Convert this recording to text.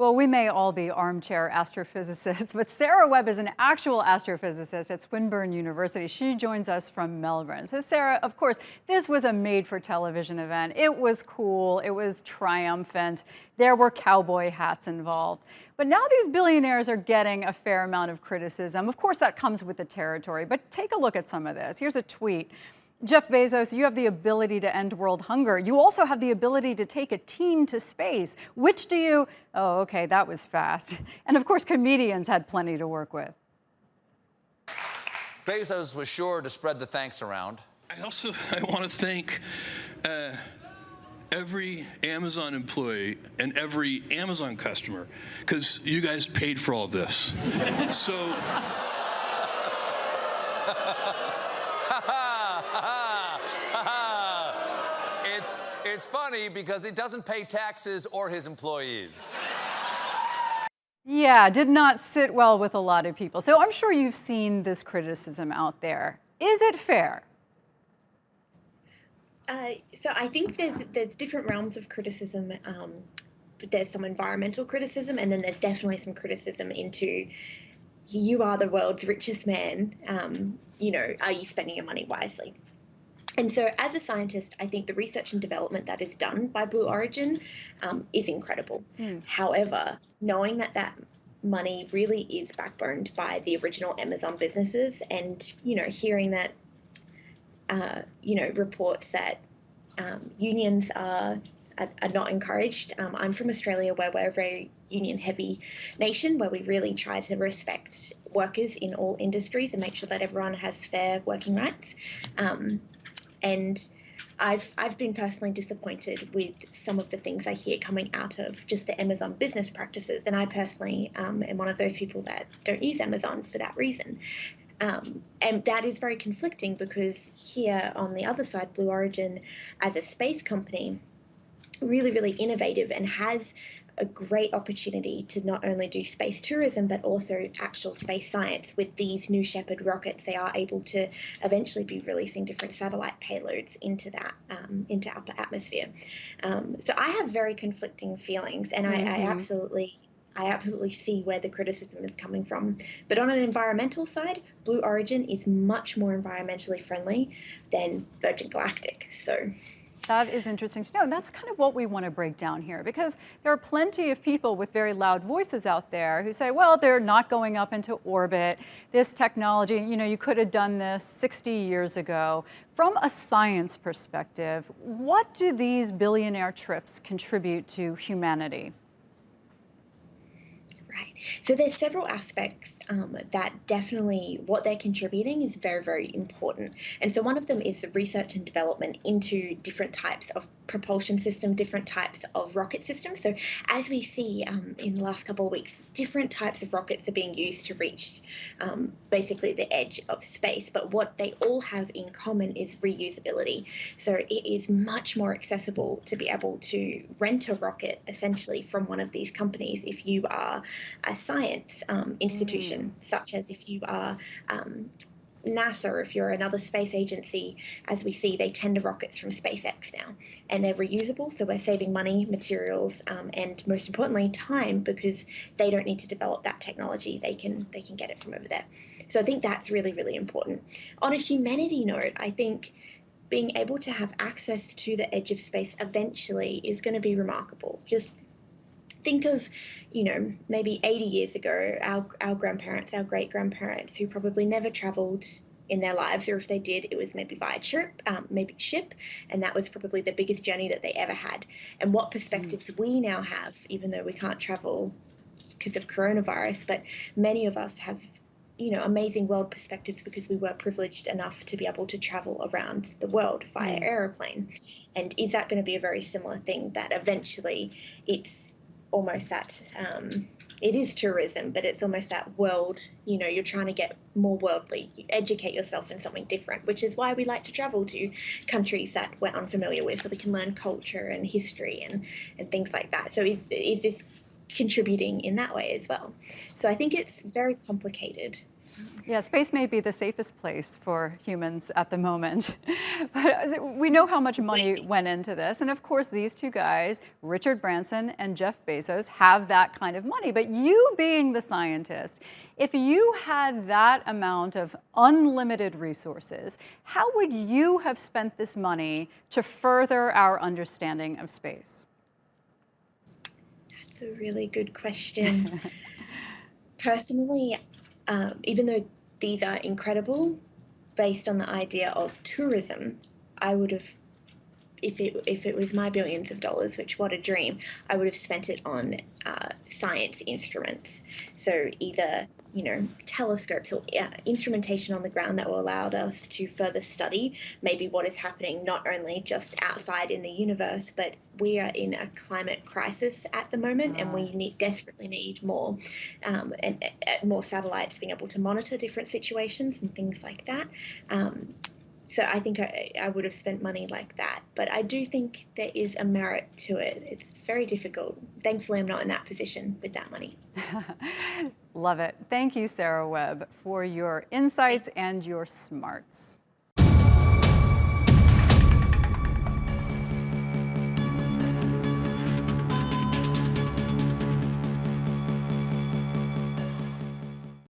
Well, we may all be armchair astrophysicists, but Sara Webb is an actual astrophysicist at Swinburne University. She joins us from Melbourne. So Sara, of course, this was a made-for-television event. It was cool. It was triumphant. There were cowboy hats involved. But now these billionaires are getting a fair amount of criticism. Of course, that comes with the territory, but take a look at some of this. Here's a tweet. Jeff Bezos, you have the ability to end world hunger. You also have the ability to take a team to space. Which do you? Oh, okay, that was fast. And of course, comedians had plenty to work with. Bezos was sure to spread the thanks around. I want to thank every Amazon employee and every Amazon customer, because you guys paid for all of this. So. It's funny because he doesn't pay taxes or his employees. Yeah, did not sit well with a lot of people. So I'm sure you've seen this criticism out there. Is it fair? So I think there's different realms of criticism. There's some environmental criticism, and then there's definitely some criticism into, you are the world's richest man. Are you spending your money wisely? And so as a scientist, I think the research and development that is done by Blue Origin is incredible. However, knowing that money really is backboned by the original Amazon businesses, and, hearing that, reports that unions are not encouraged. I'm from Australia, where we're a very union-heavy nation, where we really try to respect workers in all industries and make sure that everyone has fair working rights. And I've been personally disappointed with some of the things I hear coming out of just the Amazon business practices. And I personally am one of those people that don't use Amazon for that reason. And that is very conflicting, because here on the other side, Blue Origin, as a space company, really, really innovative and has a great opportunity to not only do space tourism, but also actual space science. With these New Shepard rockets, they are able to eventually be releasing different satellite payloads into that, into upper atmosphere. So I have very conflicting feelings, and I absolutely see where the criticism is coming from. But on an environmental side, Blue Origin is much more environmentally friendly than Virgin Galactic. So. That is interesting to know. And that's kind of what we want to break down here, because there are plenty of people with very loud voices out there who say, well, they're not going up into orbit. This technology, you could have done this 60 years ago. From a science perspective, what do these billionaire trips contribute to humanity? Right. So there's several aspects that definitely what they're contributing is very, very important. And so one of them is the research and development into different types of propulsion system, different types of rocket systems. So as we see in the last couple of weeks, different types of rockets are being used to reach basically the edge of space. But what they all have in common is reusability. So it is much more accessible to be able to rent a rocket essentially from one of these companies if you are a science institution, such as if you are NASA, or if you're another space agency. As we see, they tender rockets from SpaceX now, and they're reusable, so we're saving money, materials, and most importantly, time, because they don't need to develop that technology. They can get it from over there. So I think that's really, really important. On a humanity note, I think being able to have access to the edge of space eventually is going to be remarkable. Just think of, maybe 80 years ago, our grandparents, our great-grandparents, who probably never traveled in their lives, or if they did, it was maybe via maybe ship, and that was probably the biggest journey that they ever had. And what perspectives we now have, even though we can't travel because of coronavirus, but many of us have, amazing world perspectives because we were privileged enough to be able to travel around the world via aeroplane. And is that going to be a very similar thing, that eventually it's almost that, it is tourism, but it's almost that world, you're trying to get more worldly, you educate yourself in something different, which is why we like to travel to countries that we're unfamiliar with, so we can learn culture and history and things like that. So is this contributing in that way as well? So I think it's very complicated. Yeah, space may be the safest place for humans at the moment. But we know how much money went into this. And of course, these two guys, Richard Branson and Jeff Bezos, have that kind of money. But you being the scientist, if you had that amount of unlimited resources, how would you have spent this money to further our understanding of space? That's a really good question. Personally, even though these are incredible, based on the idea of tourism, I would have, if it was my billions of dollars, which what a dream, I would have spent it on science instruments. So either, telescopes or instrumentation on the ground that will allow us to further study maybe what is happening not only just outside in the universe, but we are in a climate crisis at the moment, and we desperately need more and more satellites being able to monitor different situations and things like that. So I think I would have spent money like that. But I do think there is a merit to it. It's very difficult. Thankfully, I'm not in that position with that money. Love it. Thank you, Sara Webb, for your insights and your smarts.